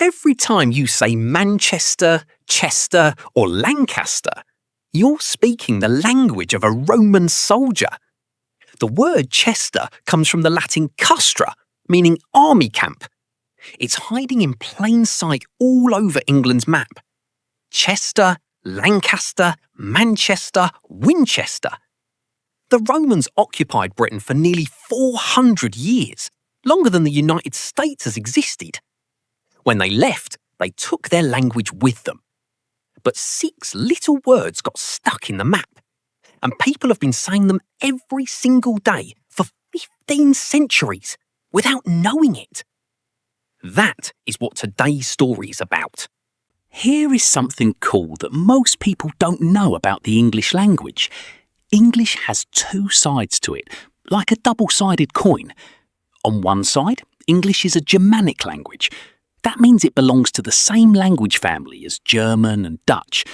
Every time you say Manchester, Chester, or Lancaster, you're speaking the language of a Roman soldier. The word Chester comes from the Latin castra, meaning army camp. It's hiding in plain sight all over England's map. Chester, Lancaster, Manchester, Winchester. The Romans occupied Britain for nearly 400 years, longer than the United States has existed. When they left, they took their language with them. But 6 little words got stuck in the map, and people have been saying them every single day for 15 centuries without knowing it. That is what today's story is about. Here is something cool that most people don't know about the English language. English has 2 sides to it, like a double-sided coin. On one side, English is a Germanic language. That means it belongs to the same language family as German and Dutch.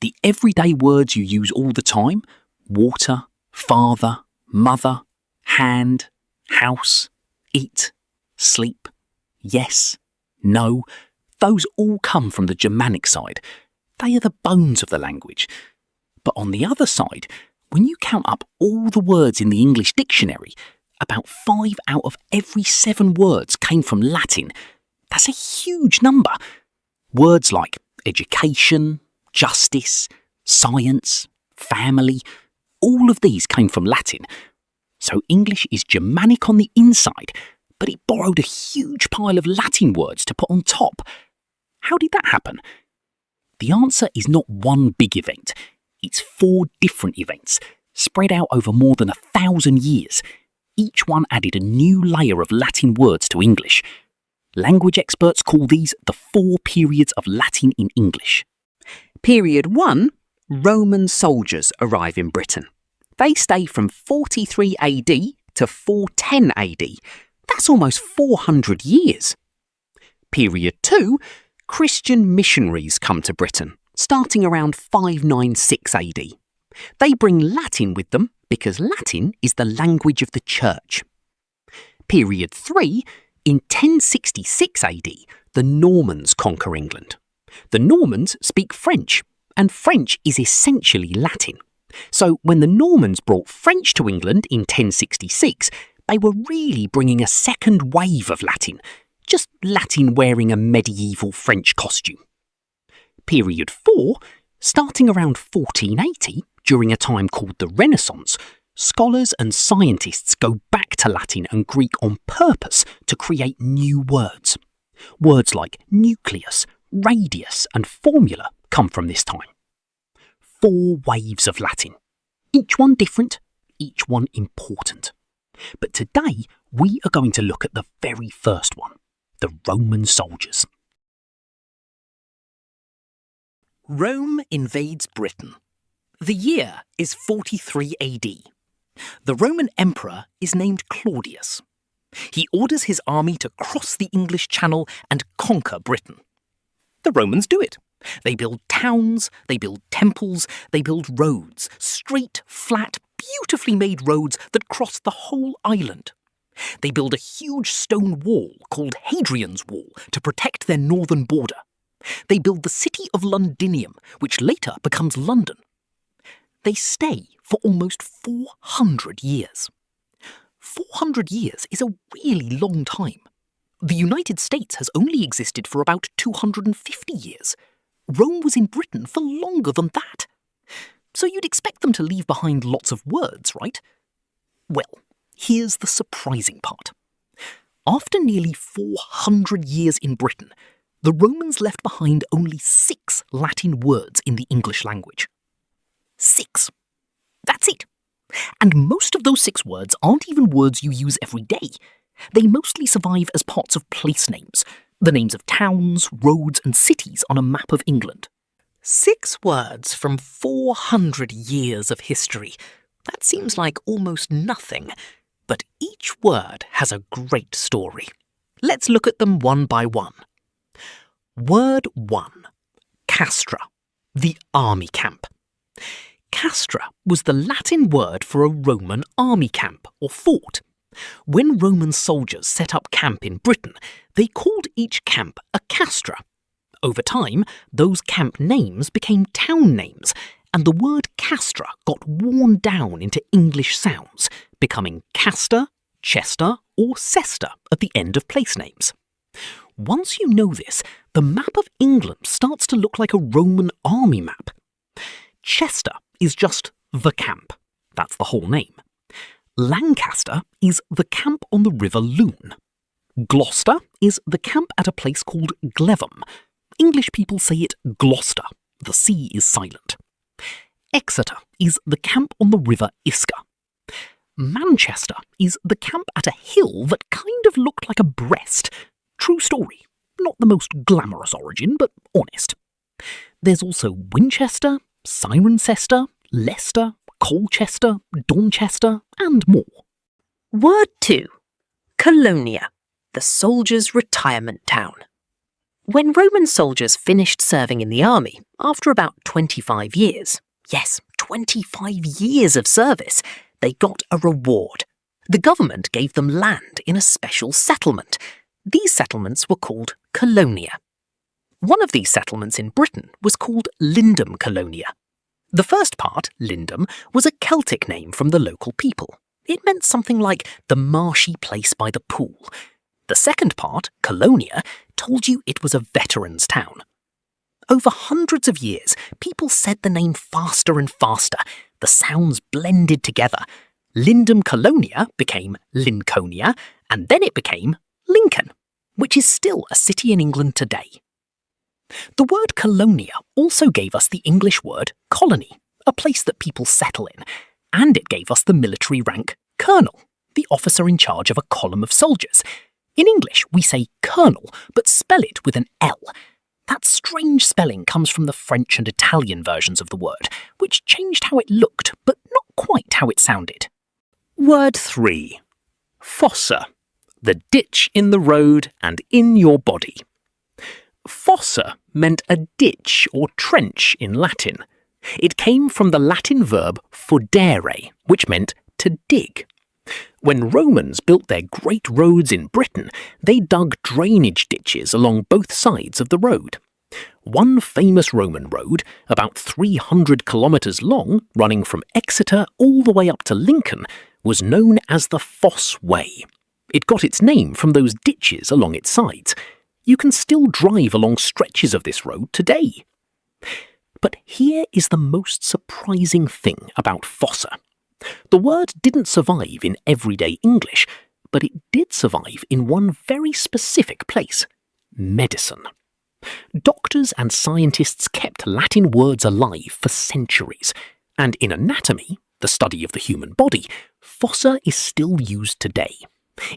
The everyday words you use all the time, water, father, mother, hand, house, eat, sleep, yes, no, those all come from the Germanic side. They are the bones of the language. But on the other side, when you count up all the words in the English dictionary, about 5 out of every 7 words came from Latin. That's a huge number. Words like education, justice, science, family, all of these came from Latin. So English is Germanic on the inside, but it borrowed a huge pile of Latin words to put on top. How did that happen? The answer is not one big event. It's 4 different events, spread out over more than 1,000 years. Each one added a new layer of Latin words to English. Language experts call these the 4 periods of Latin in English. Period 1, Roman soldiers arrive in Britain. They stay from 43 AD to 410 AD. That's almost 400 years. Period 2, Christian missionaries come to Britain, starting around 596 AD. They bring Latin with them because Latin is the language of the church. Period 3, in 1066 AD, the Normans conquer England. The Normans speak French, and French is essentially Latin. So when the Normans brought French to England in 1066, they were really bringing a second wave of Latin, just Latin wearing a medieval French costume. Period 4, starting around 1480, during a time called the Renaissance, scholars and scientists go back to Latin and Greek on purpose to create new words. Words like nucleus, radius, and formula come from this time. 4 waves of Latin. Each one different, each one important. But today, we are going to look at the very first one, the Roman soldiers. Rome invades Britain. The year is 43 AD. The Roman emperor is named Claudius. He orders his army to cross the English Channel and conquer Britain. The Romans do it. They build towns, they build temples, they build roads, straight, flat, beautifully made roads that cross the whole island. They build a huge stone wall called Hadrian's Wall to protect their northern border. They build the city of Londinium, which later becomes London. They stay for almost 400 years. 400 years is a really long time. The United States has only existed for about 250 years. Rome was in Britain for longer than that. So you'd expect them to leave behind lots of words, right? Well, here's the surprising part. After nearly 400 years in Britain, the Romans left behind only 6 Latin words in the English language. 6. That's it. And most of those 6 words aren't even words you use every day. They mostly survive as parts of place names, the names of towns, roads and cities on a map of England. 6 words from 400 years of history. That seems like almost nothing, but each word has a great story. Let's look at them one by one. Word 1. Castra, the army camp. Castra was the Latin word for a Roman army camp or fort. When Roman soldiers set up camp in Britain, they called each camp a castra. Over time, those camp names became town names, and the word castra got worn down into English sounds, becoming Castor, Chester, or Cester at the end of place names. Once you know this, the map of England starts to look like a Roman army map. Chester is just the camp. That's the whole name. Lancaster is the camp on the River Lune. Gloucester is the camp at a place called Glevum. English people say it Gloucester. The C is silent. Exeter is the camp on the River Isker. Manchester is the camp at a hill that kind of looked like a breast. True story. Not the most glamorous origin, but honest. There's also Winchester, Cirencester, Leicester, Colchester, Dorchester, and more. Word 2. Colonia, the soldiers' retirement town. When Roman soldiers finished serving in the army, after about 25 years, yes, 25 years of service, they got a reward. The government gave them land in a special settlement. These settlements were called colonia. One of these settlements in Britain was called Lindum Colonia. The first part, Lindum, was a Celtic name from the local people. It meant something like the marshy place by the pool. The second part, Colonia, told you it was a veterans' town. Over hundreds of years, people said the name faster and faster. The sounds blended together. Lindum Colonia became Lincolnia, and then it became Lincoln, which is still a city in England today. The word colonia also gave us the English word colony, a place that people settle in, and it gave us the military rank colonel, the officer in charge of a column of soldiers. In English, we say colonel, but spell it with an L. That strange spelling comes from the French and Italian versions of the word, which changed how it looked, but not quite how it sounded. Word 3. Fossa, the ditch in the road and in your body. Fossa meant a ditch or trench in Latin. It came from the Latin verb fodere, which meant to dig. When Romans built their great roads in Britain, they dug drainage ditches along both sides of the road. One famous Roman road, about 300 kilometres long, running from Exeter all the way up to Lincoln, was known as the Fosse Way. It got its name from those ditches along its sides. You can still drive along stretches of this road today. But here is the most surprising thing about fossa. The word didn't survive in everyday English, but it did survive in one very specific place: medicine. Doctors and scientists kept Latin words alive for centuries, and in anatomy, the study of the human body, fossa is still used today.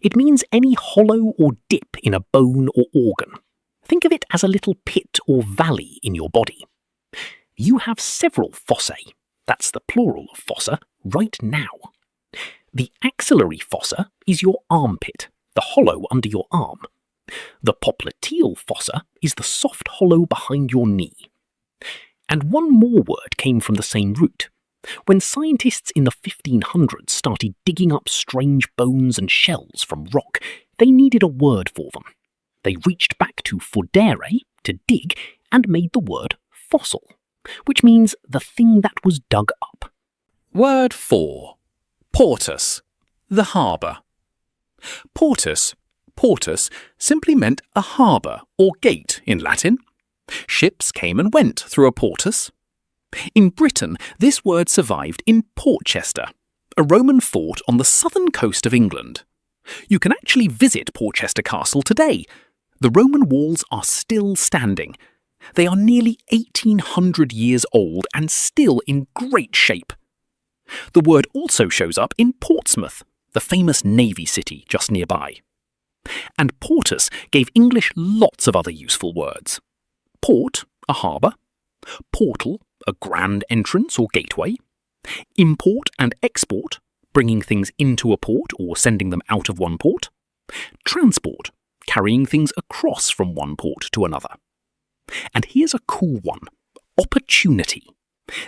It means any hollow or dip in a bone or organ. Think of it as a little pit or valley in your body. You have several fossae, that's the plural of fossa, right now. The axillary fossa is your armpit, the hollow under your arm. The popliteal fossa is the soft hollow behind your knee. And one more word came from the same root. When scientists in the 1500s started digging up strange bones and shells from rock, they needed a word for them. They reached back to fodere, to dig, and made the word fossil, which means the thing that was dug up. Word 4. Portus, the harbour. Portus simply meant a harbour or gate in Latin. Ships came and went through a portus. In Britain, this word survived in Portchester, a Roman fort on the southern coast of England. You can actually visit Portchester Castle today. The Roman walls are still standing. They are nearly 1800 years old and still in great shape. The word also shows up in Portsmouth, the famous navy city just nearby. And portus gave English lots of other useful words. Port, a harbour. Portal, a grand entrance or gateway. Import and export, bringing things into a port or sending them out of one port. Transport, carrying things across from one port to another. And here's a cool one: opportunity.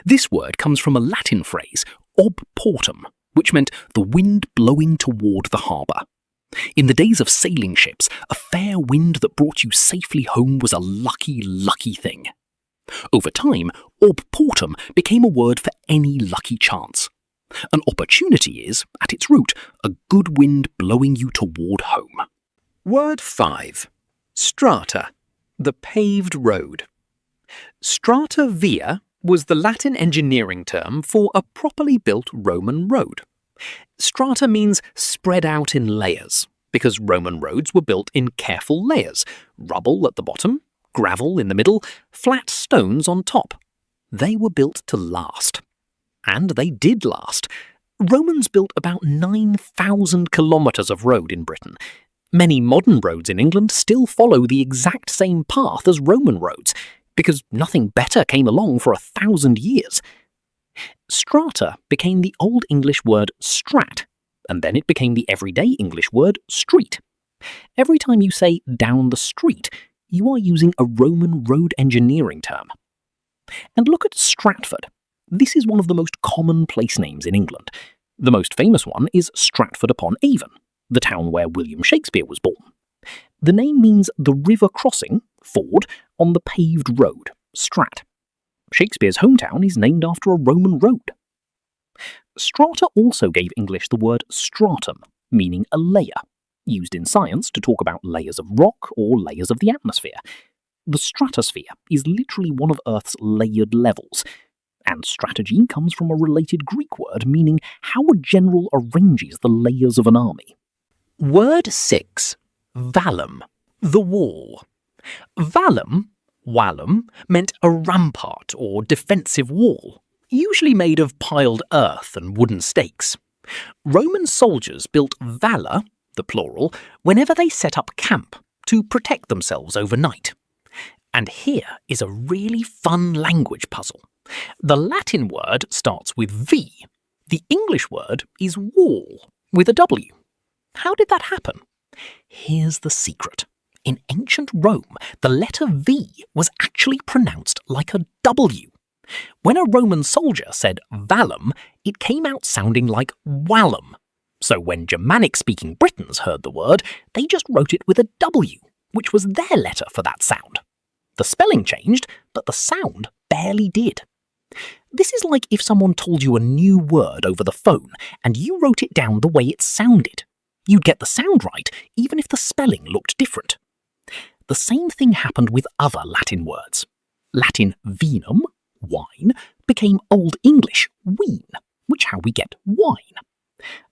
This word comes from a Latin phrase, ob portum, which meant the wind blowing toward the harbour. In the days of sailing ships, a fair wind that brought you safely home was a lucky, lucky thing. Over time, obportum became a word for any lucky chance. An opportunity is, at its root, a good wind blowing you toward home. Word 5. Strata, the paved road. Strata via was the Latin engineering term for a properly built Roman road. Strata means spread out in layers, because Roman roads were built in careful layers, rubble at the bottom, gravel in the middle, flat stones on top. They were built to last. And they did last. Romans built about 9,000 kilometres of road in Britain. Many modern roads in England still follow the exact same path as Roman roads, because nothing better came along for 1,000 years. Strata became the Old English word strat, and then it became the everyday English word street. Every time you say down the street, you are using a Roman road engineering term. And look at Stratford. This is one of the most common place names in England. The most famous one is Stratford-upon-Avon, the town where William Shakespeare was born. The name means the river crossing, ford, on the paved road, Strat. Shakespeare's hometown is named after a Roman road. Strata also gave English the word stratum, meaning a layer, used in science to talk about layers of rock or layers of the atmosphere. The stratosphere is literally one of Earth's layered levels, and strategy comes from a related Greek word meaning how a general arranges the layers of an army. Word 6. Vallum, the wall. Vallum, meant a rampart or defensive wall, usually made of piled earth and wooden stakes. Roman soldiers built valla, the plural, whenever they set up camp to protect themselves overnight. And here is a really fun language puzzle. The Latin word starts with V. The English word is wall, with a W. How did that happen? Here's the secret. In ancient Rome, the letter V was actually pronounced like a W. When a Roman soldier said vallum, it came out sounding like wallum. So when Germanic-speaking Britons heard the word, they just wrote it with a W, which was their letter for that sound. The spelling changed, but the sound barely did. This is like if someone told you a new word over the phone and you wrote it down the way it sounded. You'd get the sound right, even if the spelling looked different. The same thing happened with other Latin words. Latin vinum, wine, became Old English ween, which is how we get wine.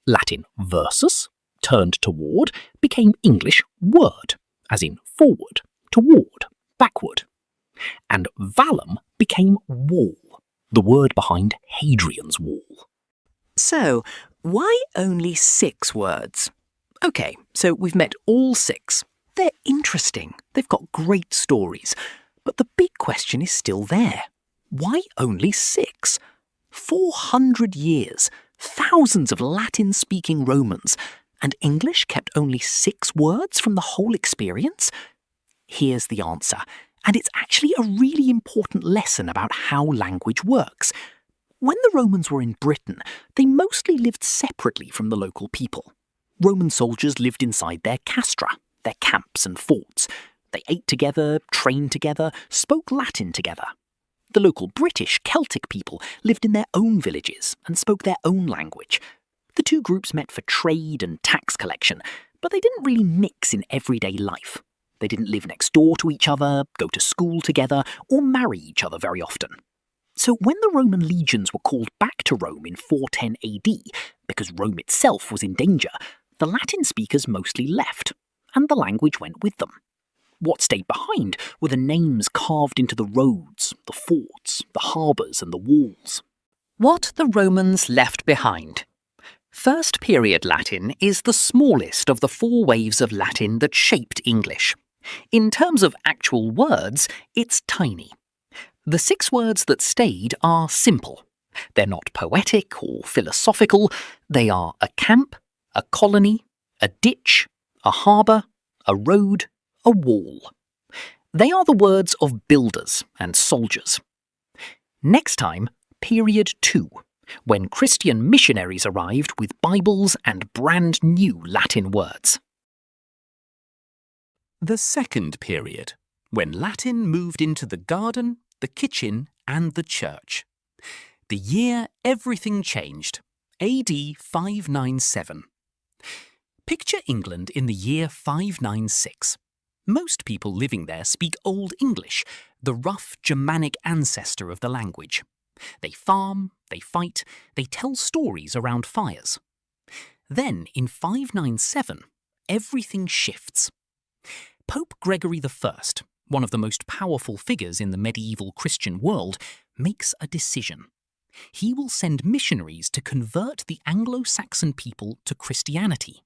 Latin versus, turned toward, became English word, as in forward, toward, backward. And vallum became wall, the word behind Hadrian's Wall. So, why only 6 words? OK, so we've met all 6. They're interesting. They've got great stories. But the big question is still there. Why only 6? 400 years, thousands of Latin-speaking Romans, and English kept only 6 words from the whole experience? Here's the answer, and it's actually a really important lesson about how language works. When the Romans were in Britain, they mostly lived separately from the local people. Roman soldiers lived inside their castra, their camps and forts. They ate together, trained together, spoke Latin together. The local British Celtic people lived in their own villages and spoke their own language. The two groups met for trade and tax collection, but they didn't really mix in everyday life. They didn't live next door to each other, go to school together, or marry each other very often. So when the Roman legions were called back to Rome in 410 AD, because Rome itself was in danger, the Latin speakers mostly left, and the language went with them. What stayed behind were the names carved into the roads, the forts, the harbours and the walls. What the Romans left behind. First period Latin is the smallest of the 4 waves of Latin that shaped English. In terms of actual words, it's tiny. The 6 words that stayed are simple. They're not poetic or philosophical. They are a camp, a colony, a ditch, a harbour, a road, a wall. They are the words of builders and soldiers. Next time, period 2. when Christian missionaries arrived with Bibles and brand new Latin words. The second period, when Latin moved into the garden, the kitchen and the church. The year everything changed, AD 597. Picture England in the year 596. Most people living there speak Old English, the rough Germanic ancestor of the language. They farm, they fight, they tell stories around fires. Then, in 597, everything shifts. Pope Gregory I, one of the most powerful figures in the medieval Christian world, makes a decision. He will send missionaries to convert the Anglo-Saxon people to Christianity.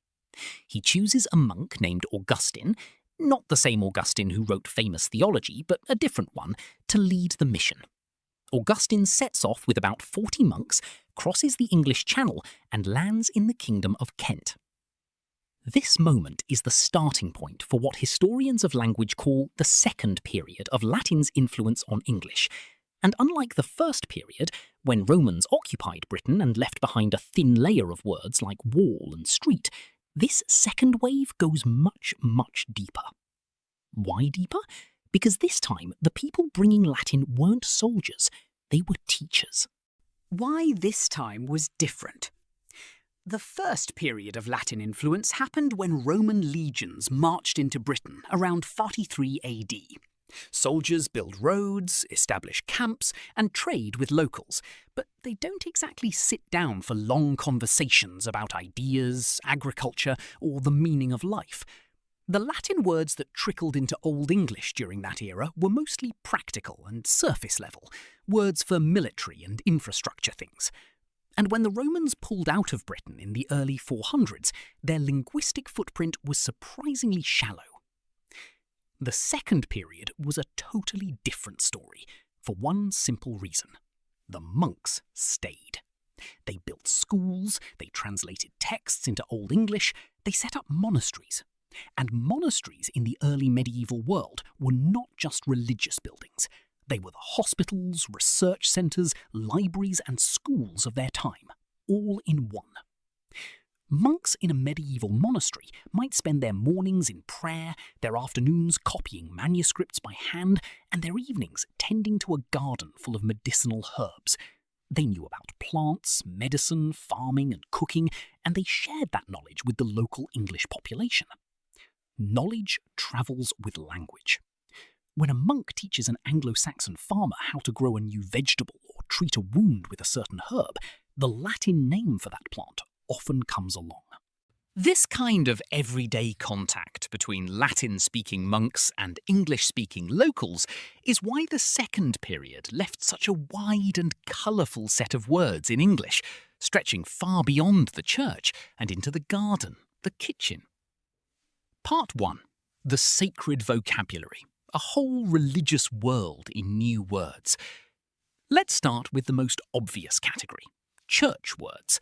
He chooses a monk named Augustine, not the same Augustine who wrote famous theology, but a different one, to lead the mission. Augustine sets off with about 40 monks, crosses the English Channel, and lands in the Kingdom of Kent. This moment is the starting point for what historians of language call the second period of Latin's influence on English. And unlike the first period, when Romans occupied Britain and left behind a thin layer of words like wall and street, this second wave goes much, much deeper. Why deeper? Because this time the people bringing Latin weren't soldiers, they were teachers. Why this time was different. The first period of Latin influence happened when Roman legions marched into Britain around 43 AD. Soldiers build roads, establish camps, and trade with locals, but they don't exactly sit down for long conversations about ideas, agriculture, or the meaning of life. The Latin words that trickled into Old English during that era were mostly practical and surface level, words for military and infrastructure things. And when the Romans pulled out of Britain in the early 400s, their linguistic footprint was surprisingly shallow. The second period was a totally different story, for one simple reason. The monks stayed. They built schools, they translated texts into Old English, they set up monasteries. And monasteries in the early medieval world were not just religious buildings. They were the hospitals, research centres, libraries and schools of their time, all in one. Monks in a medieval monastery might spend their mornings in prayer, their afternoons copying manuscripts by hand, and their evenings tending to a garden full of medicinal herbs. They knew about plants, medicine, farming and cooking, and they shared that knowledge with the local English population. Knowledge travels with language. When a monk teaches an Anglo-Saxon farmer how to grow a new vegetable or treat a wound with a certain herb, the Latin name for that plant often comes along. This kind of everyday contact between Latin-speaking monks and English-speaking locals is why the second period left such a wide and colourful set of words in English, stretching far beyond the church and into the garden, the kitchen. Part 1. The sacred vocabulary. A whole religious world in new words. Let's start with the most obvious category, church words.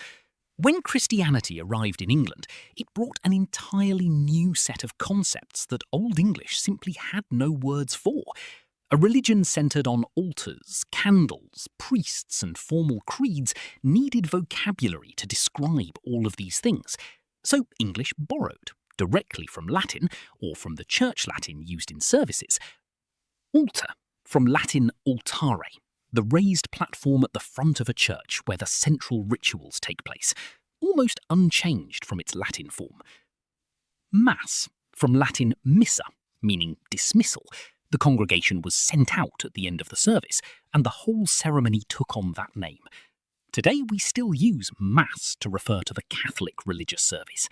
When Christianity arrived in England, it brought an entirely new set of concepts that Old English simply had no words for. A religion centred on altars, candles, priests and formal creeds needed vocabulary to describe all of these things. So English borrowed, directly from Latin, or from the church Latin used in services. Altar, from Latin altare, the raised platform at the front of a church where the central rituals take place, almost unchanged from its Latin form. Mass, from Latin missa, meaning dismissal. The congregation was sent out at the end of the service, and the whole ceremony took on that name. Today we still use Mass to refer to the Catholic religious service.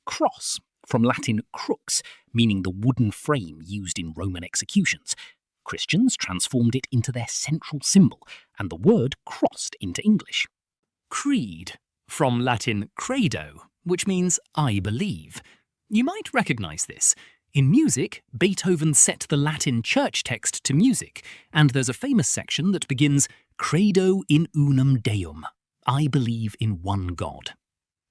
Cross, from Latin crux, meaning the wooden frame used in Roman executions. Christians transformed it into their central symbol, and the word crossed into English. Creed, from Latin credo, which means I believe. You might recognise this. In music, Beethoven set the Latin church text to music, and there's a famous section that begins Credo in unum Deum, I believe in one God.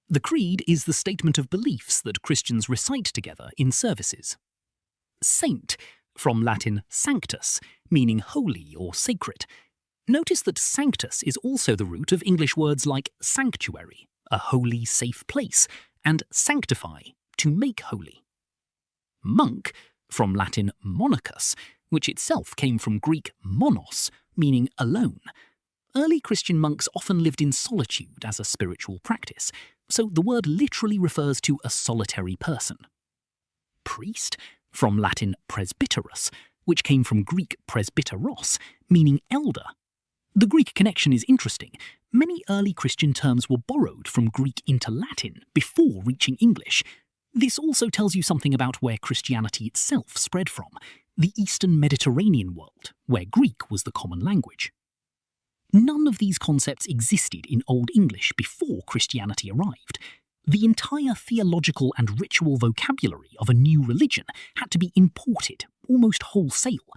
The creed is the statement of beliefs that Christians recite together in services. Saint, from Latin sanctus, meaning holy or sacred. Notice that sanctus is also the root of English words like sanctuary, a holy, safe place, and sanctify, to make holy. Monk, from Latin monachus, which itself came from Greek monos, meaning alone. Early Christian monks often lived in solitude as a spiritual practice, so the word literally refers to a solitary person. Priest, from Latin presbyterus, which came from Greek presbyteros, meaning elder. The Greek connection is interesting. Many early Christian terms were borrowed from Greek into Latin before reaching English. This also tells you something about where Christianity itself spread from, the Eastern Mediterranean world, where Greek was the common language. None of these concepts existed in Old English before Christianity arrived. The entire theological and ritual vocabulary of a new religion had to be imported, almost wholesale.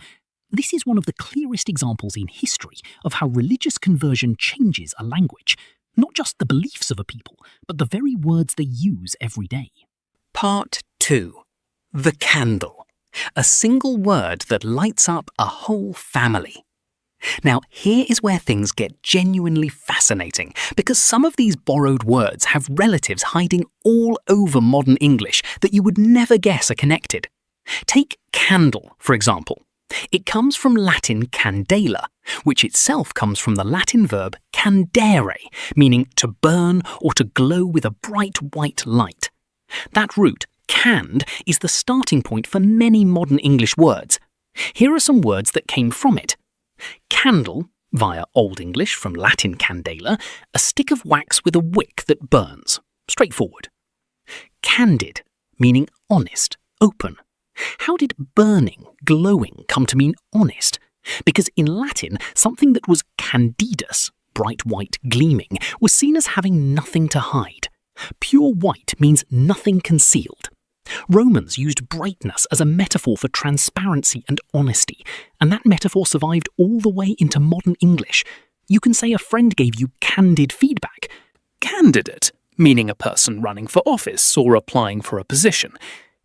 This is one of the clearest examples in history of how religious conversion changes a language, not just the beliefs of a people, but the very words they use every day. Part 2. The candle. A single word that lights up a whole family. Now, here is where things get genuinely fascinating, because some of these borrowed words have relatives hiding all over modern English that you would never guess are connected. Take candle, for example. It comes from Latin candela, which itself comes from the Latin verb candere, meaning to burn or to glow with a bright white light. That root, cand, is the starting point for many modern English words. Here are some words that came from it. Candle, via Old English from Latin candela, a stick of wax with a wick that burns. Straightforward. Candid, meaning honest, open. How did burning, glowing, come to mean honest? Because in Latin, something that was candidus, bright white gleaming, was seen as having nothing to hide. Pure white means nothing concealed. Romans used brightness as a metaphor for transparency and honesty, and that metaphor survived all the way into modern English. You can say a friend gave you candid feedback. Candidate, meaning a person running for office or applying for a position.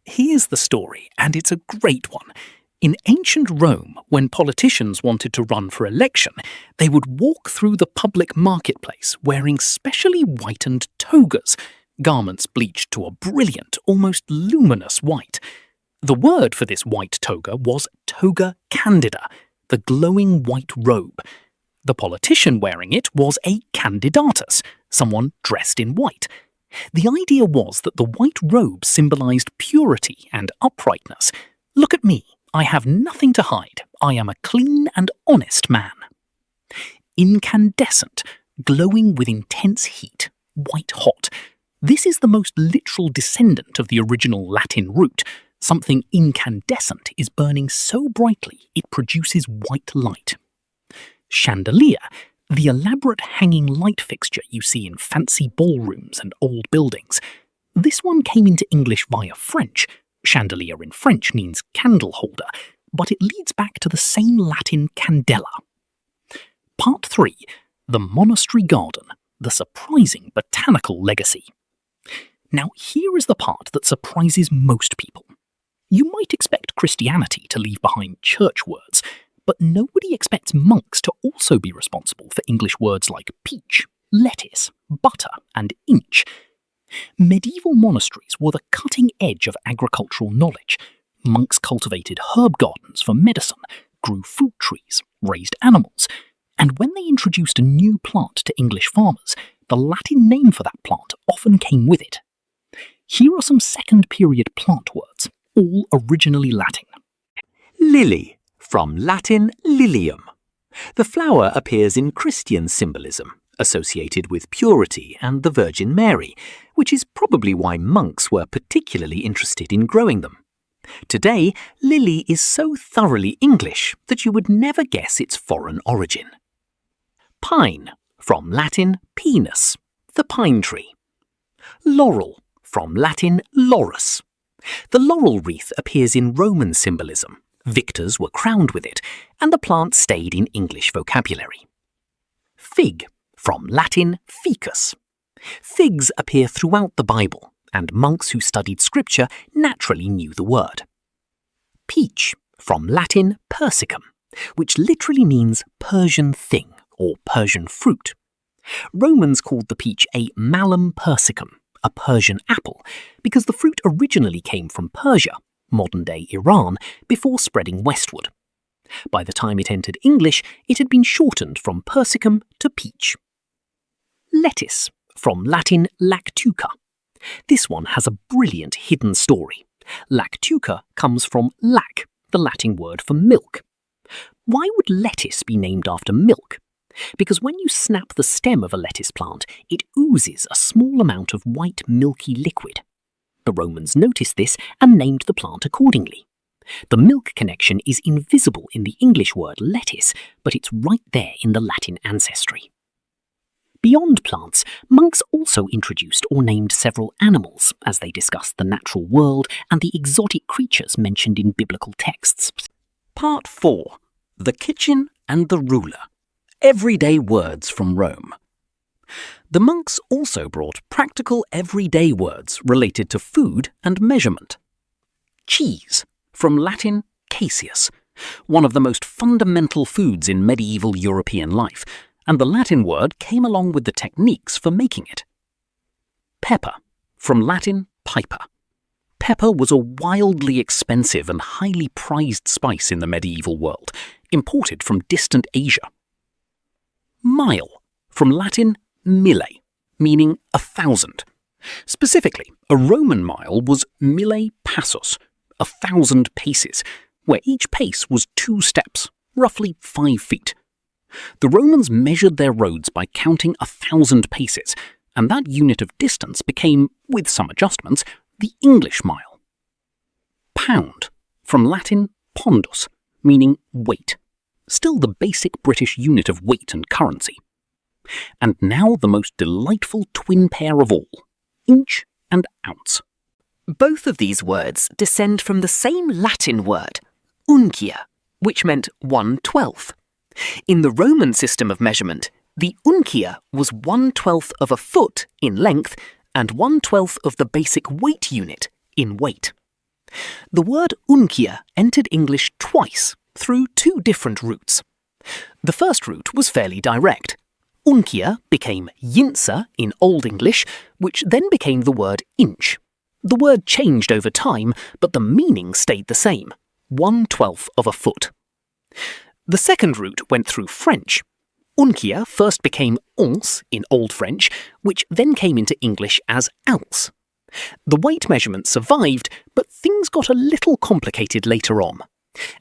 Here's the story, and it's a great one. In ancient Rome, when politicians wanted to run for election, they would walk through the public marketplace wearing specially whitened togas, garments bleached to a brilliant, almost luminous white. The word for this white toga was toga candida, the glowing white robe. The politician wearing it was a candidatus, someone dressed in white. The idea was that the white robe symbolized purity and uprightness. Look at me, I have nothing to hide. I am a clean and honest man. Incandescent, glowing with intense heat, white hot. This is the most literal descendant of the original Latin root. Something incandescent is burning so brightly it produces white light. Chandelier, the elaborate hanging light fixture you see in fancy ballrooms and old buildings. This one came into English via French. Chandelier in French means candle holder, but it leads back to the same Latin candela. Part 3. The monastery garden, the surprising botanical legacy. Now here is the part that surprises most people. You might expect Christianity to leave behind church words, but nobody expects monks to also be responsible for English words like peach, lettuce, butter, and inch. Medieval monasteries were the cutting edge of agricultural knowledge. Monks cultivated herb gardens for medicine, grew fruit trees, raised animals, and when they introduced a new plant to English farmers, the Latin name for that plant often came with it. Here are some second-period plant words, all originally Latin. Lily, from Latin lilium. The flower appears in Christian symbolism, associated with purity and the Virgin Mary, which is probably why monks were particularly interested in growing them. Today, lily is so thoroughly English that you would never guess its foreign origin. Pine, from Latin pinus, the pine tree. Laurel, from Latin laurus. The laurel wreath appears in Roman symbolism. Victors were crowned with it, and the plant stayed in English vocabulary. Fig, from Latin ficus. Figs appear throughout the Bible, and monks who studied scripture naturally knew the word. Peach, from Latin persicum, which literally means Persian thing or Persian fruit. Romans called the peach a malum persicum, a Persian apple, because the fruit originally came from Persia, modern-day Iran, before spreading westward. By the time it entered English, it had been shortened from persicum to peach. Lettuce, from Latin lactuca. This one has a brilliant hidden story. Lactuca comes from lac, the Latin word for milk. Why would lettuce be named after milk? Because when you snap the stem of a lettuce plant, it oozes a small amount of white milky liquid. The Romans noticed this and named the plant accordingly. The milk connection is invisible in the English word lettuce, but it's right there in the Latin ancestry. Beyond plants, monks also introduced or named several animals as they discussed the natural world and the exotic creatures mentioned in biblical texts. Part 4. The Kitchen and the Ruler. Everyday words from Rome. The monks also brought practical everyday words related to food and measurement. Cheese, from Latin caseus, one of the most fundamental foods in medieval European life, and the Latin word came along with the techniques for making it. Pepper, from Latin piper. Pepper was a wildly expensive and highly prized spice in the medieval world, imported from distant Asia. Mile, from Latin mille, meaning 1,000. Specifically, a Roman mile was mille passus, 1,000 paces, where each pace was 2 steps, roughly 5 feet. The Romans measured their roads by counting 1,000 paces, and that unit of distance became, with some adjustments, the English mile. Pound, from Latin pondus, meaning weight. Still the basic British unit of weight and currency. And now the most delightful twin pair of all, inch and ounce. Both of these words descend from the same Latin word, uncia, which meant 1/12. In the Roman system of measurement, the uncia was 1/12 of a foot in length and 1/12 of the basic weight unit in weight. The word uncia entered English twice through 2 different routes. The first route was fairly direct. Uncia became yinza in Old English, which then became the word inch. The word changed over time, but the meaning stayed the same, 1/12 of a foot. The second route went through French. Uncia first became once in Old French, which then came into English as ounce. The weight measurement survived, but things got a little complicated later on.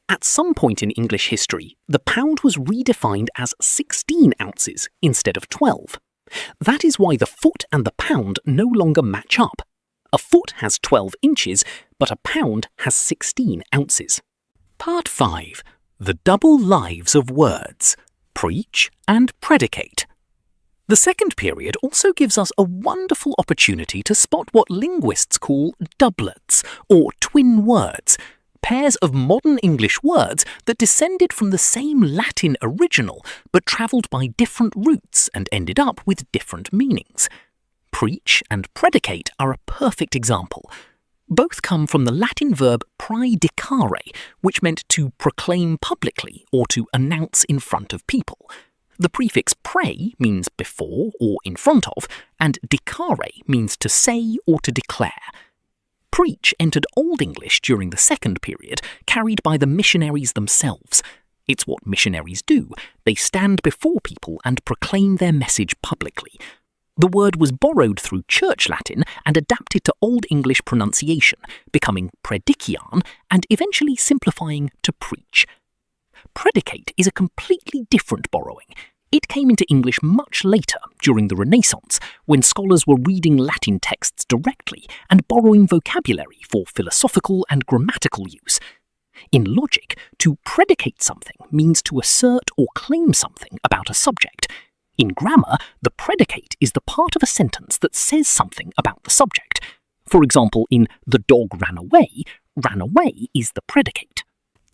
At some point in English history, the pound was redefined as 16 ounces instead of 12. That is why the foot and the pound no longer match up. A foot has 12 inches, but a pound has 16 ounces. Part 5. The double lives of words, preach and predicate. The second period also gives us a wonderful opportunity to spot what linguists call doublets, or twin words, pairs of modern English words that descended from the same Latin original but travelled by different routes and ended up with different meanings. Preach and predicate are a perfect example. Both come from the Latin verb praedicare, which meant to proclaim publicly or to announce in front of people. The prefix pre means before or in front of, and dicare means to say or to declare. Preach entered Old English during the second period, carried by the missionaries themselves. It's what missionaries do. They stand before people and proclaim their message publicly. The word was borrowed through Church Latin and adapted to Old English pronunciation, becoming predician and eventually simplifying to preach. Predicate is a completely different borrowing. It came into English much later, during the Renaissance, when scholars were reading Latin texts directly and borrowing vocabulary for philosophical and grammatical use. In logic, to predicate something means to assert or claim something about a subject. In grammar, the predicate is the part of a sentence that says something about the subject. For example, in "the dog ran away is the predicate.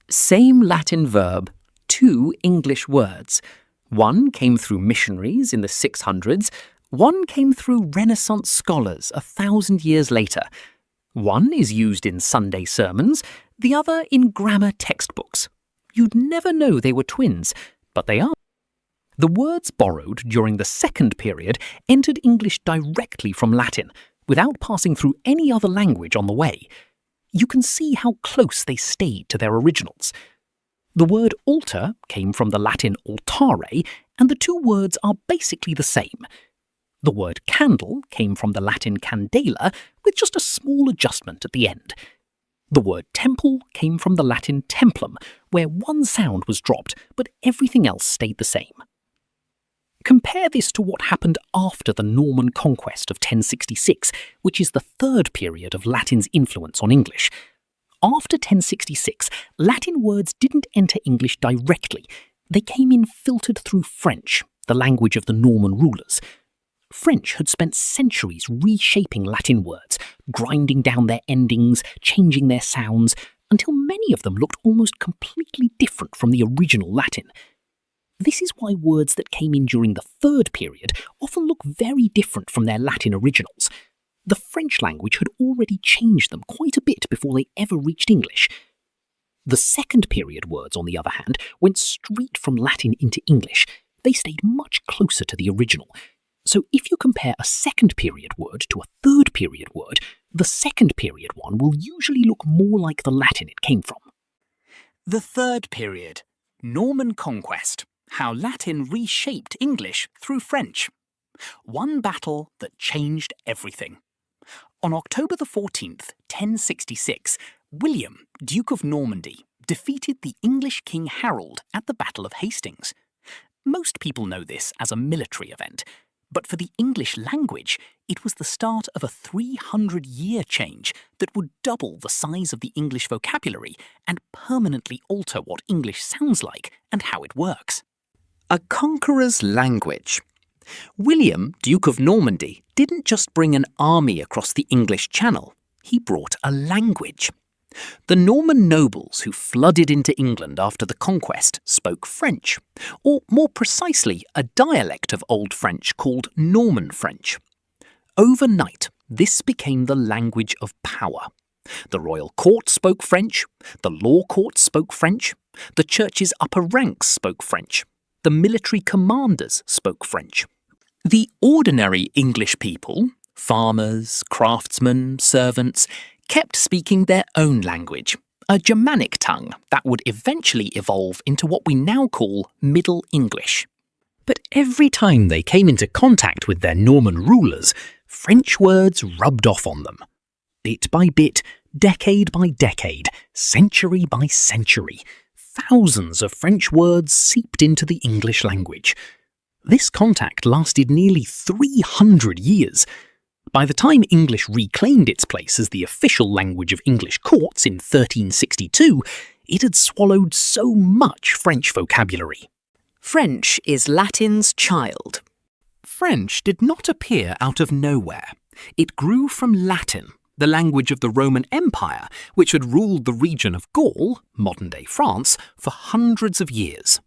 Same Latin verb, 2 English words. One came through missionaries in the 600s, one came through Renaissance scholars 1,000 years later. One is used in Sunday sermons, the other in grammar textbooks. You'd never know they were twins, but they are. The words borrowed during the second period entered English directly from Latin, without passing through any other language on the way. You can see how close they stayed to their originals. The word altar came from the Latin altare, and the two words are basically the same. The word candle came from the Latin candela, with just a small adjustment at the end. The word temple came from the Latin templum, where one sound was dropped, but everything else stayed the same. Compare this to what happened after the Norman conquest of 1066, which is the third period of Latin's influence on English. After 1066, Latin words didn't enter English directly. They came in filtered through French, the language of the Norman rulers. French had spent centuries reshaping Latin words, grinding down their endings, changing their sounds, until many of them looked almost completely different from the original Latin. This is why words that came in during the third period often look very different from their Latin originals. The French language had already changed them quite a bit before they ever reached English. The second period words, on the other hand, went straight from Latin into English. They stayed much closer to the original. So if you compare a second period word to a third period word, the second period one will usually look more like the Latin it came from. The third period, Norman conquest. How Latin reshaped English through French. One battle that changed everything. On October the 14th, 1066, William, Duke of Normandy, defeated the English King Harold at the Battle of Hastings. Most people know this as a military event, but for the English language, it was the start of a 300-year change that would double the size of the English vocabulary and permanently alter what English sounds like and how it works. A conqueror's language. William, Duke of Normandy, didn't just bring an army across the English Channel, he brought a language. The Norman nobles who flooded into England after the conquest spoke French, or more precisely, a dialect of Old French called Norman French. Overnight, this became the language of power. The royal court spoke French, the law courts spoke French, the church's upper ranks spoke French. The military commanders spoke French. The ordinary English people, farmers, craftsmen, servants, kept speaking their own language, a Germanic tongue that would eventually evolve into what we now call Middle English. But every time they came into contact with their Norman rulers, French words rubbed off on them. Bit by bit, decade by decade, century by century, thousands of French words seeped into the English language. This contact lasted nearly 300 years. By the time English reclaimed its place as the official language of English courts in 1362, it had swallowed so much French vocabulary. French is Latin's child. French did not appear out of nowhere. It grew from Latin, the language of the Roman Empire, which had ruled the region of Gaul, modern-day France, for hundreds of years.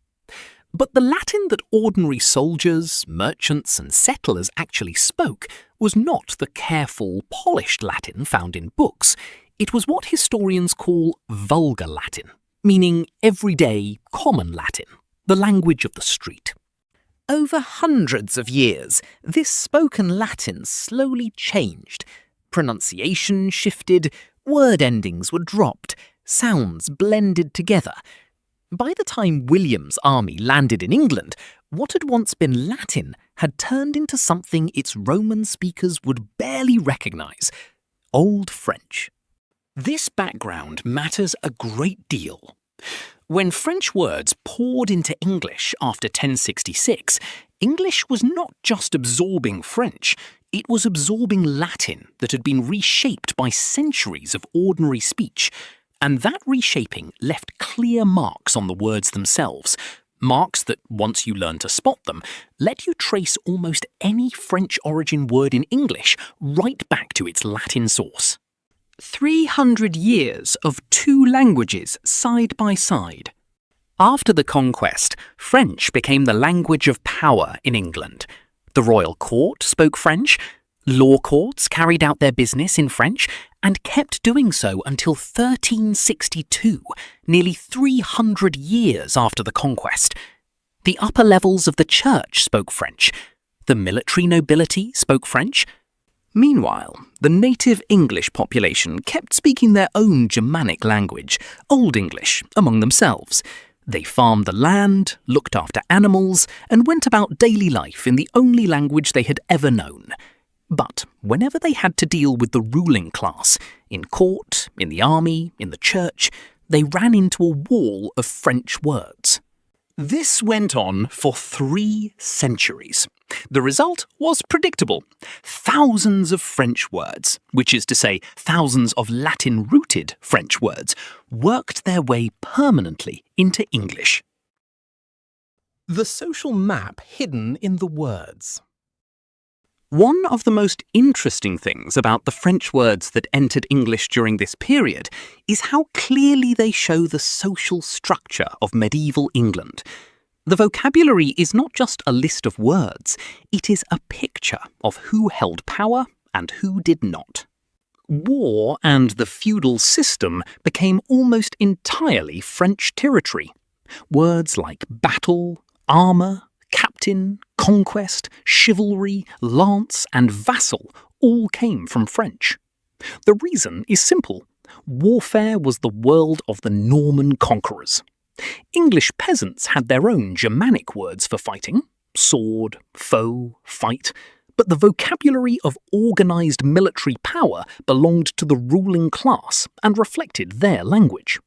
But the Latin that ordinary soldiers, merchants and settlers actually spoke was not the careful, polished Latin found in books. It was what historians call vulgar Latin, meaning everyday, common Latin, the language of the street. Over hundreds of years, this spoken Latin slowly changed. Pronunciation shifted, word endings were dropped, sounds blended together. By the time William's army landed in England, what had once been Latin had turned into something its Roman speakers would barely recognise: Old French. This background matters a great deal. When French words poured into English after 1066, English was not just absorbing French, it was absorbing Latin that had been reshaped by centuries of ordinary speech. And that reshaping left clear marks on the words themselves, marks that, once you learn to spot them, let you trace almost any French origin word in English right back to its Latin source. 300 years of two languages side by side. After the conquest, French became the language of power in England. The royal court spoke French, Law courts carried out their business in French and kept doing so until 1362, nearly 300 years after the conquest. The upper levels of the church spoke French. The military nobility spoke French. Meanwhile, the native English population kept speaking their own Germanic language, Old English, among themselves. They farmed the land, looked after animals, and went about daily life in the only language they had ever known. But whenever they had to deal with the ruling class, in court, in the army, in the church, they ran into a wall of French words. This went on for 3 centuries. The result was predictable. Thousands of French words, which is to say thousands of Latin-rooted French words, worked their way permanently into English. The social map hidden in the words. One of the most interesting things about the French words that entered English during this period is how clearly they show the social structure of medieval England. The vocabulary is not just a list of words, it is a picture of who held power and who did not. War and the feudal system became almost entirely French territory. Words like battle, armour, captain, conquest, chivalry, lance, and vassal all came from French. The reason is simple. Warfare was the world of the Norman conquerors. English peasants had their own Germanic words for fighting, sword, foe, fight, but the vocabulary of organised military power belonged to the ruling class and reflected their language.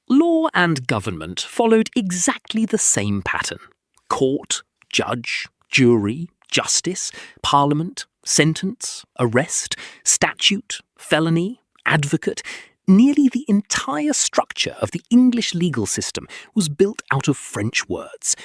Law and government followed exactly the same pattern. Court, judge, jury, justice, parliament, sentence, arrest, statute, felony, advocate. Nearly the entire structure of the English legal system was built out of French words.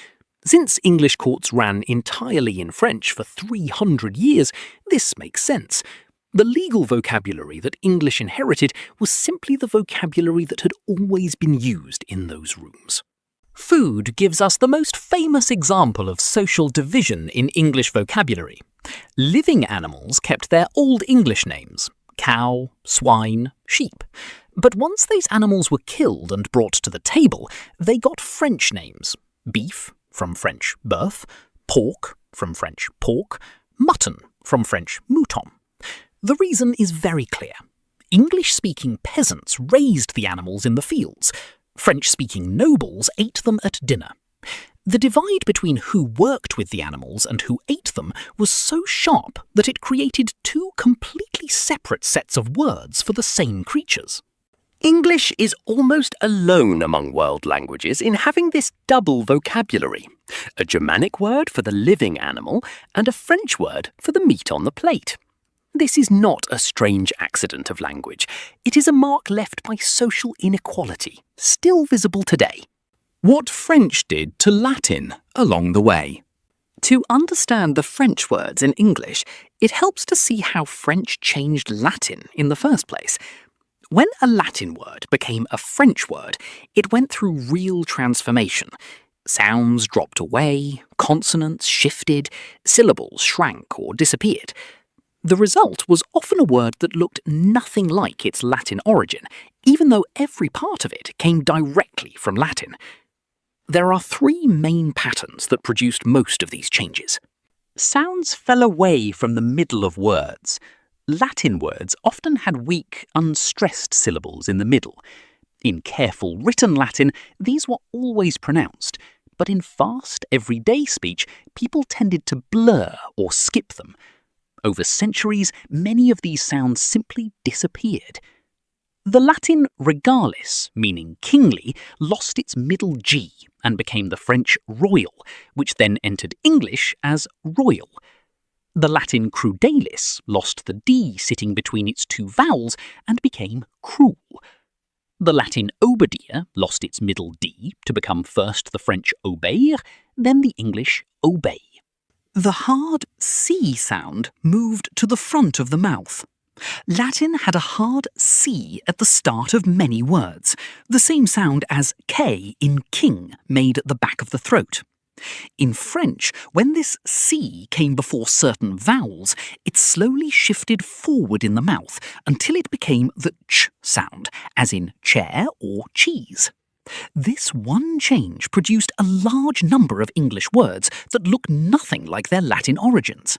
Since English courts ran entirely in French for 300 years, this makes sense. The legal vocabulary that English inherited was simply the vocabulary that had always been used in those rooms. Food gives us the most famous example of social division in English vocabulary. Living animals kept their Old English names: cow, swine, sheep. But once these animals were killed and brought to the table, they got French names: beef, from French bœuf, pork, from French porc, mutton, from French mouton. The reason is very clear. English-speaking peasants raised the animals in the fields. French-speaking nobles ate them at dinner. The divide between who worked with the animals and who ate them was so sharp that it created 2 completely separate sets of words for the same creatures. English is almost alone among world languages in having this double vocabulary: a Germanic word for the living animal and a French word for the meat on the plate. This is not a strange accident of language. It is a mark left by social inequality, still visible today. What French did to Latin along the way. To understand the French words in English, it helps to see how French changed Latin in the first place. When a Latin word became a French word, it went through real transformation. Sounds dropped away, consonants shifted, syllables shrank or disappeared. The result was often a word that looked nothing like its Latin origin, even though every part of it came directly from Latin. There are 3 main patterns that produced most of these changes. Sounds fell away from the middle of words. Latin words often had weak, unstressed syllables in the middle. In careful written Latin, these were always pronounced, but in fast, everyday speech, people tended to blur or skip them. Over centuries, many of these sounds simply disappeared. The Latin regalis, meaning kingly, lost its middle G and became the French royal, which then entered English as royal. The Latin crudalis lost the D sitting between its 2 vowels and became cruel. The Latin obedier lost its middle D to become first the French obeir, then the English obey. The hard C sound moved to the front of the mouth. Latin had a hard C at the start of many words, the same sound as K in king made at the back of the throat. In French, when this C came before certain vowels, it slowly shifted forward in the mouth until it became the ch sound, as in chair or cheese. This one change produced a large number of English words that look nothing like their Latin origins.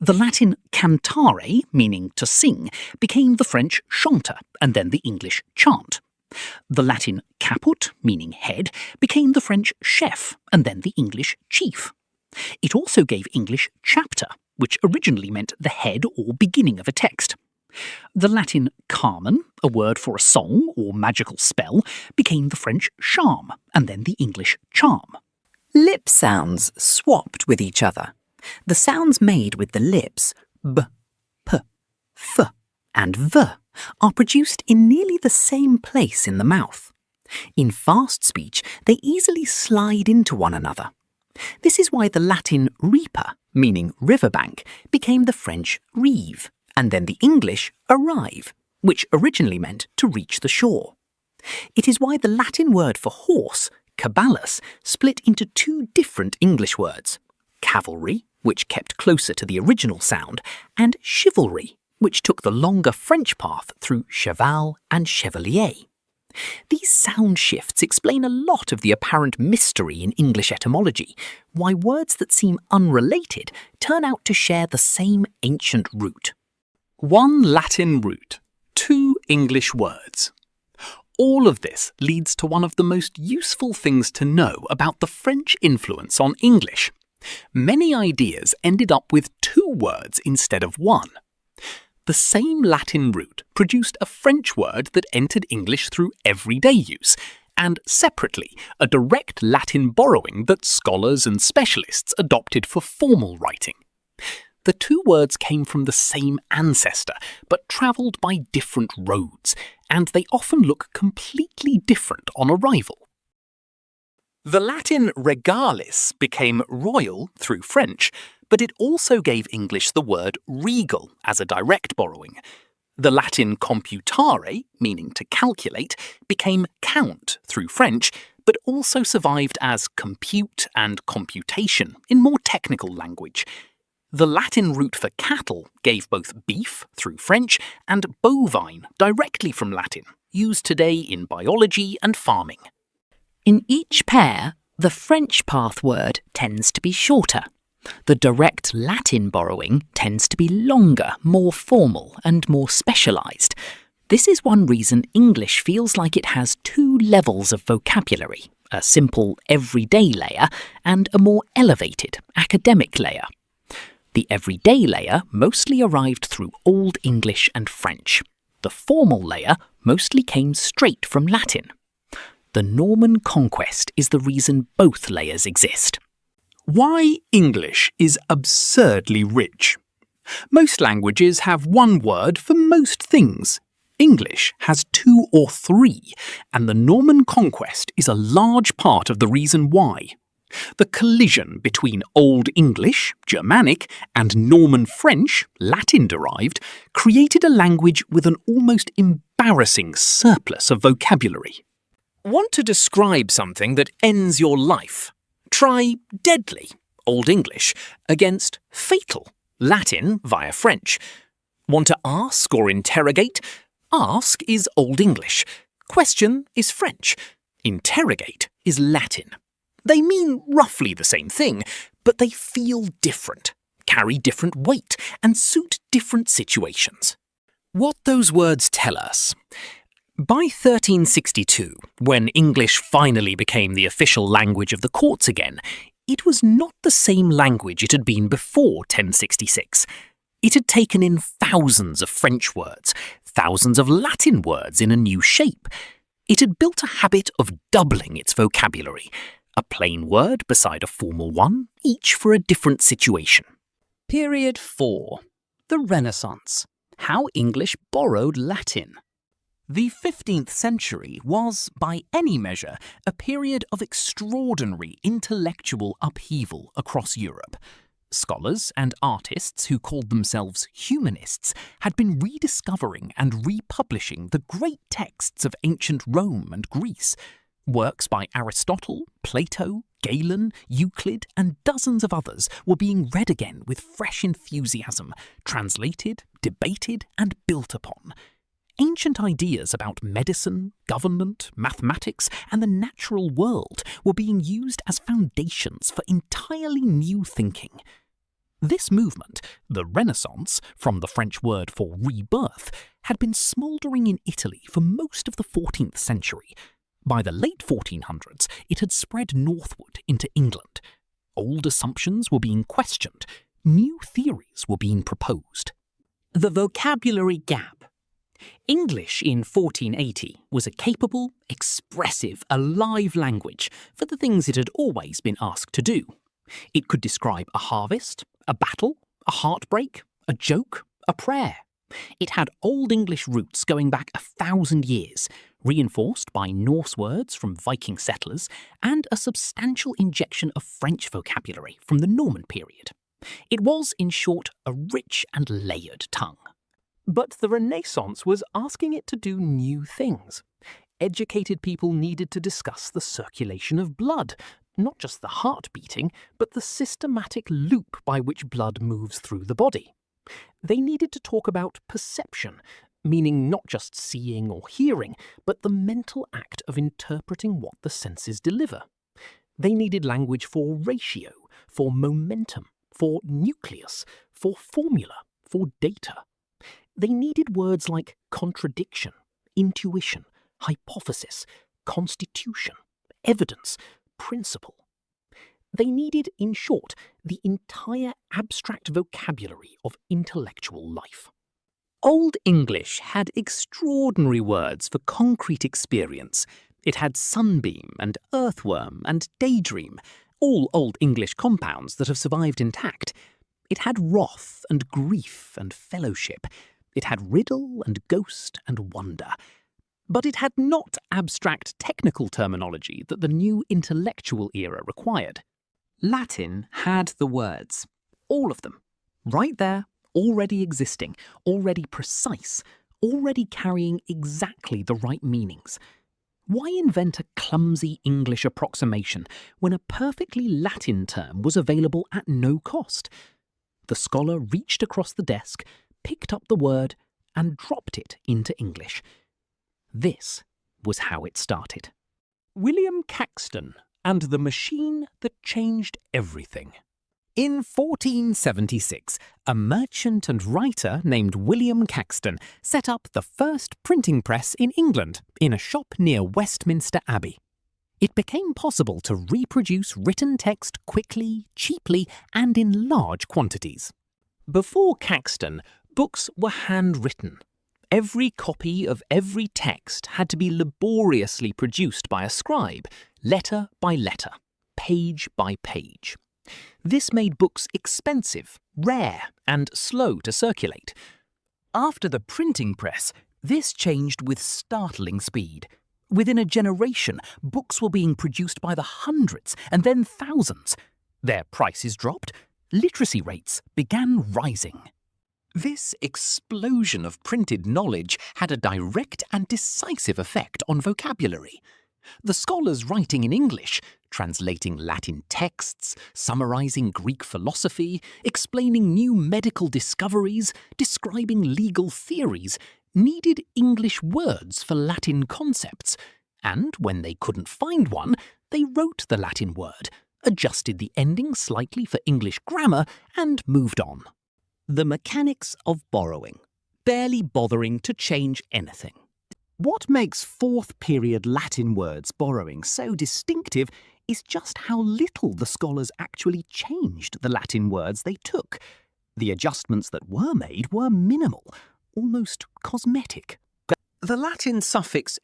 The Latin cantare, meaning to sing, became the French chanter and then the English chant. The Latin caput, meaning head, became the French chef and then the English chief. It also gave English chapter, which originally meant the head or beginning of a text. The Latin carmen, a word for a song or magical spell, became the French charm and then the English charm. Lip sounds swapped with each other. The sounds made with the lips, b, p, f, and v, are produced in nearly the same place in the mouth. In fast speech, they easily slide into one another. This is why the Latin ripa, meaning riverbank, became the French rive, and then the English arrive, which originally meant to reach the shore. It is why the Latin word for horse, caballus, split into two different English words, cavalry, which kept closer to the original sound, and chivalry, which took the longer French path through cheval and chevalier. These sound shifts explain a lot of the apparent mystery in English etymology, why words that seem unrelated turn out to share the same ancient root. One Latin root, two English words. All of this leads to one of the most useful things to know about the French influence on English. Many ideas ended up with two words instead of one. The same Latin root produced a French word that entered English through everyday use, and separately, a direct Latin borrowing that scholars and specialists adopted for formal writing. The two words came from the same ancestor, but travelled by different roads, and they often look completely different on arrival. The Latin regalis became royal through French, but it also gave English the word regal as a direct borrowing. The Latin computare, meaning to calculate, became count through French, but also survived as compute and computation in more technical language. The Latin root for cattle gave both beef through French and bovine directly from Latin, used today in biology and farming. In each pair, the French path word tends to be shorter. The direct Latin borrowing tends to be longer, more formal, and more specialised. This is one reason English feels like it has two levels of vocabulary, a simple everyday layer and a more elevated academic layer. The everyday layer mostly arrived through Old English and French. The formal layer mostly came straight from Latin. The Norman conquest is the reason both layers exist. Why English is absurdly rich. Most languages have one word for most things. English has two or three, and the Norman conquest is a large part of the reason why. The collision between Old English, Germanic, and Norman French, Latin-derived, created a language with an almost embarrassing surplus of vocabulary. Want to describe something that ends your life? Try deadly, Old English, against fatal, Latin via French. Want to ask or interrogate? Ask is Old English. Question is French. Interrogate is Latin. They mean roughly the same thing, but they feel different, carry different weight, and suit different situations. What those words tell us. By 1362, when English finally became the official language of the courts again, it was not the same language it had been before 1066. It had taken in thousands of French words, thousands of Latin words in a new shape. It had built a habit of doubling its vocabulary, a plain word beside a formal one, each for a different situation. Period 4. The Renaissance. How English borrowed Latin. The 15th century was, by any measure, a period of extraordinary intellectual upheaval across Europe. Scholars and artists who called themselves humanists had been rediscovering and republishing the great texts of ancient Rome and Greece. Works by Aristotle, Plato, Galen, Euclid, and dozens of others were being read again with fresh enthusiasm, translated, debated, and built upon. Ancient ideas about medicine, government, mathematics, and the natural world were being used as foundations for entirely new thinking. This movement, the Renaissance, from the French word for rebirth, had been smouldering in Italy for most of the 14th century. By the late 1400s, it had spread northward into England. Old assumptions were being questioned. New theories were being proposed. The vocabulary gap. English in 1480 was a capable, expressive, alive language for the things it had always been asked to do. It could describe a harvest, a battle, a heartbreak, a joke, a prayer. It had Old English roots going back 1,000 years, reinforced by Norse words from Viking settlers and a substantial injection of French vocabulary from the Norman period. It was, in short, a rich and layered tongue. But the Renaissance was asking it to do new things. Educated people needed to discuss the circulation of blood, not just the heart beating, but the systematic loop by which blood moves through the body. They needed to talk about perception, meaning not just seeing or hearing, but the mental act of interpreting what the senses deliver. They needed language for ratio, for momentum, for nucleus, for formula, for data. They needed words like contradiction, intuition, hypothesis, constitution, evidence, principle. They needed, in short, the entire abstract vocabulary of intellectual life. Old English had extraordinary words for concrete experience. It had sunbeam and earthworm and daydream, all Old English compounds that have survived intact. It had wrath and grief and fellowship. It had riddle and ghost and wonder. But it had not abstract technical terminology that the new intellectual era required. Latin had the words. All of them. Right there, already existing, already precise, already carrying exactly the right meanings. Why invent a clumsy English approximation when a perfectly Latin term was available at no cost? The scholar reached across the desk, picked up the word, and dropped it into English. This was how it started. William Caxton and the machine that changed everything. In 1476, a merchant and writer named William Caxton set up the first printing press in England in a shop near Westminster Abbey. It became possible to reproduce written text quickly, cheaply, and in large quantities. Before Caxton, books were handwritten. Every copy of every text had to be laboriously produced by a scribe, letter by letter, page by page. This made books expensive, rare, and slow to circulate. After the printing press, this changed with startling speed. Within a generation, books were being produced by the hundreds and then thousands. Their prices dropped. Literacy rates began rising. This explosion of printed knowledge had a direct and decisive effect on vocabulary. The scholars writing in English, translating Latin texts, summarizing Greek philosophy, explaining new medical discoveries, describing legal theories, needed English words for Latin concepts, and when they couldn't find one, they wrote the Latin word, adjusted the ending slightly for English grammar, and moved on. The mechanics of borrowing, barely bothering to change anything. What makes fourth period Latin words borrowing so distinctive is just how little the scholars actually changed the Latin words they took. The adjustments that were made were minimal, almost cosmetic. The Latin suffix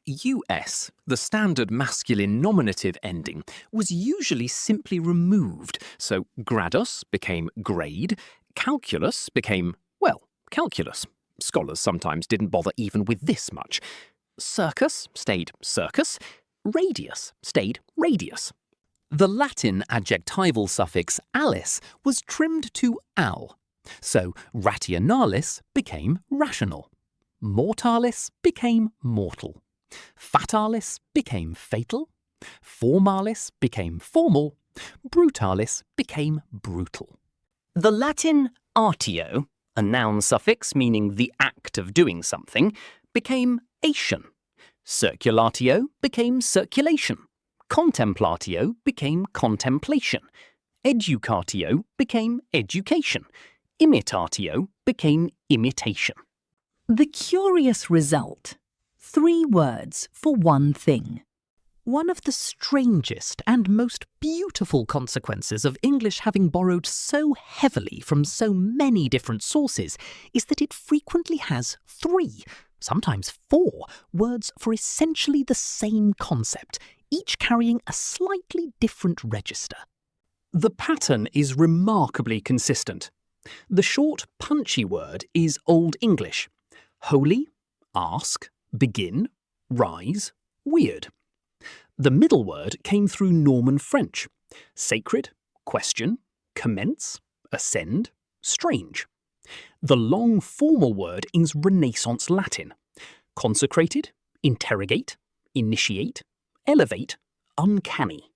us, the standard masculine nominative ending, was usually simply removed, so gradus became grade, calculus became, well, calculus. Scholars sometimes didn't bother even with this much. Circus stayed circus, radius stayed radius. The Latin adjectival suffix alis was trimmed to al, so rationalis became rational. Mortalis became mortal. Fatalis became fatal. Formalis became formal. Brutalis became brutal. The Latin artio, a noun suffix meaning the act of doing something, became ation. Circulatio became circulation. Contemplatio became contemplation. Educatio became education. Imitatio became imitation. The curious result. 3 words for one thing. One of the strangest and most beautiful consequences of English having borrowed so heavily from so many different sources is that it frequently has 3, sometimes 4, words for essentially the same concept, each carrying a slightly different register. The pattern is remarkably consistent. The short, punchy word is Old English. Holy, ask, begin, rise, weird. The middle word came through Norman French. Sacred, question, commence, ascend, strange. The long formal word is Renaissance Latin. Consecrated, interrogate, initiate, elevate, uncanny.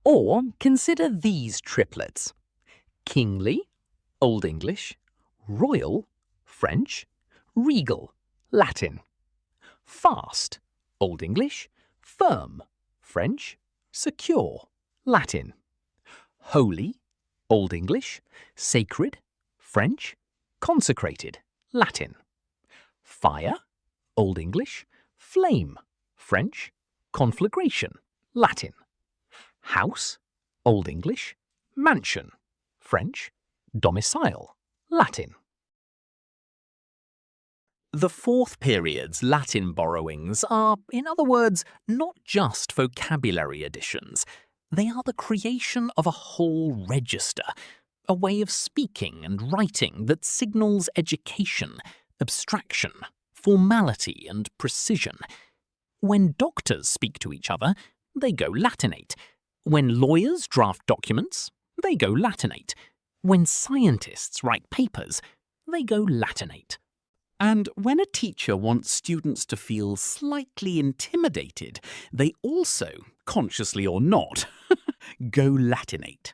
Or consider these triplets. Kingly, Old English, royal, French, regal, Latin. Fast, Old English, firm, French, secure, Latin. Holy, Old English, sacred, French, consecrated, Latin. Fire, Old English, flame, French, conflagration, Latin. House, Old English, mansion, French, domicile, Latin. The fourth period's Latin borrowings are, in other words, not just vocabulary additions. They are the creation of a whole register, a way of speaking and writing that signals education, abstraction, formality and precision. When doctors speak to each other, they go Latinate. When lawyers draft documents, they go Latinate. When scientists write papers, they go Latinate. And when a teacher wants students to feel slightly intimidated, they also, consciously or not, go Latinate.